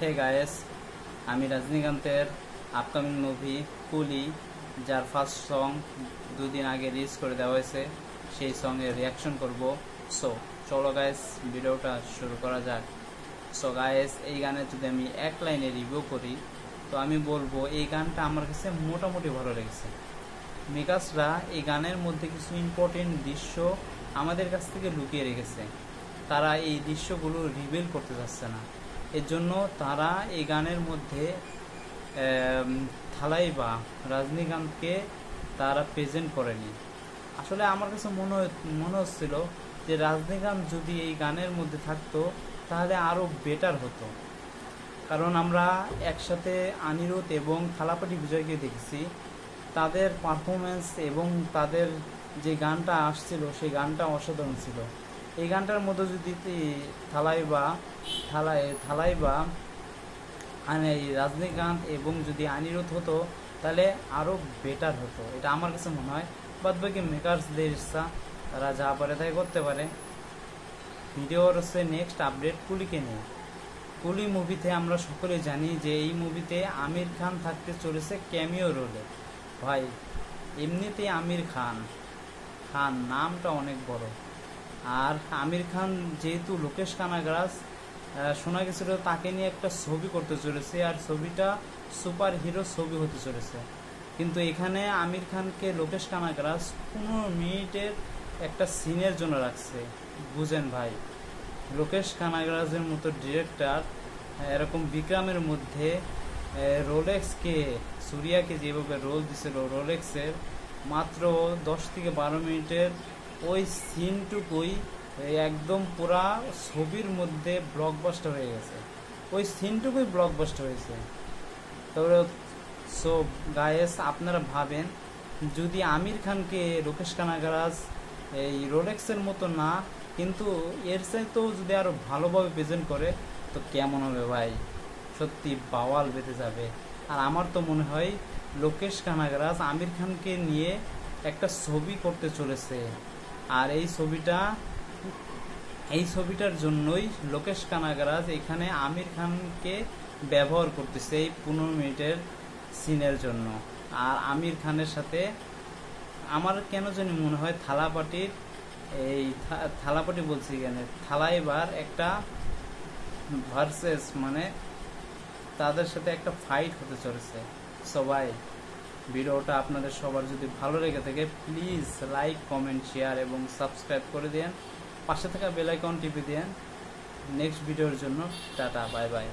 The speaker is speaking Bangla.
হে গায়েস, আমি রজনীকান্তের আপকামিং মুভি কুলি, যার ফার্স্ট সং দুদিন আগে রিলিজ করে দেওয়া হয়েছে, সেই সঙের রিয়াকশন করব। সো চলো গায়েস, ভিডিওটা শুরু করা যাক। সো গায়েস, এই গানে যদি আমি এক লাইনে রিভিউ করি তো আমি বলবো এই গানটা আমার কাছে মোটামুটি ভালো লেগেছে। মেকার্সরা এই গানের মধ্যে কিছু ইম্পর্টেন্ট দৃশ্য আমাদের কাছ থেকে লুকিয়ে রেখেছে, তারা এই দৃশ্যগুলো রিভিল করতে চাচ্ছে না। এর জন্য তারা এই গানের মধ্যে থালাইবা রজনীকান্তকে তারা প্রেজেন্ট করেনি। আসলে আমার কাছে মনে হচ্ছিল যে রজনীকান্ত যদি এই গানের মধ্যে থাকতো তাহলে আরও বেটার হতো, কারণ আমরা একসাথে অনিরুদ্ধ এবং থালাপতি বিজয়কে দেখেছি। তাদের পারফরমেন্স এবং তাদের যে গানটা আসছিল সেই গানটা অসাধারণ ছিল। এই গানটার মধ্যে যদি থালাইবা রজনীকান্ত এবং যদি অনিরুদ্ধ হতো তাহলে আরও বেটার হতো, এটা আমার কাছে মনে হয়। বাদবাকি মেকার্সদের ইচ্ছা, তারা যা পারে তাই করতে পারে। ভিডিওর হচ্ছে নেক্সট আপডেট কুলিকে নিয়ে। কুলি মুভিতে আমরা সকলে জানি যে এই মুভিতে আমির খান থাকতে চলেছে ক্যামিও রোলে। ভাই, এমনিতেই আমির খান নামটা অনেক বড়, আর আমির খান যেহেতু লোকেশ কানাগরাজ শোনা গেছিল তাকে নিয়ে একটা ছবি করতে চলেছে, আর ছবিটা সুপার হিরো ছবি হতে চলেছে। কিন্তু এখানে আমির খানকে লোকেশ কানাগরাজ 15 মিনিটের একটা সিনের জন্য রাখছে। বুঝেন ভাই, লোকেশ কানাগরাজের মতো ডিরেক্টর এরকম বিক্রমের মধ্যে রোলেক্সকে, সুরিয়াকে যেভাবে রোল দিছিল রোলেক্সের, মাত্র 10 থেকে 12 মিনিটের ওই সিনটুকুই একদম পুরা ছবির মধ্যে ব্লকবাস্টার হয়ে গেছে। ওই সিনটুকুই ব্লকবাস্টার হয়েছে। তবে সো গায়েস, আপনারা ভাবেন যদি আমির খানকে লোকেশ কানাগরাজ এই রোলেক্সের মতো না, কিন্তু এর চাইতেও যদি আরও ভালোভাবে প্রেজেন্ট করে তো কেমন হবে ভাই, সত্যি বাওয়াল বেঁধে যাবে। আর আমার তো মনে হয় লোকেশ কানাগরাজ আমির খানকে নিয়ে একটা ছবি করতে চলেছে, আর এই ছবিটার জন্যই লোকেশ কানাগরাজ এখানে আমির খানকে ব্যবহার করতেছে এই 15 মিনিটের সিনের জন্য। আর আমির খানের সাথে আমার কেন জানি মনে হয় থালাপটি বলছি এখানে থালাইবার একটা ভার্সেস, মানে তাদের সাথে একটা ফাইট হতে চলেছে। সবাই ভিডিওটা আপনাদের সবার যদি ভালো লেগে থাকে প্লিজ লাইক, কমেন্ট, শেয়ার এবং সাবস্ক্রাইব করে দেন, পাশে থাকা বেল আইকন টিপে দেন। নেক্সট ভিডিওর জন্য টাটা, বাই বাই।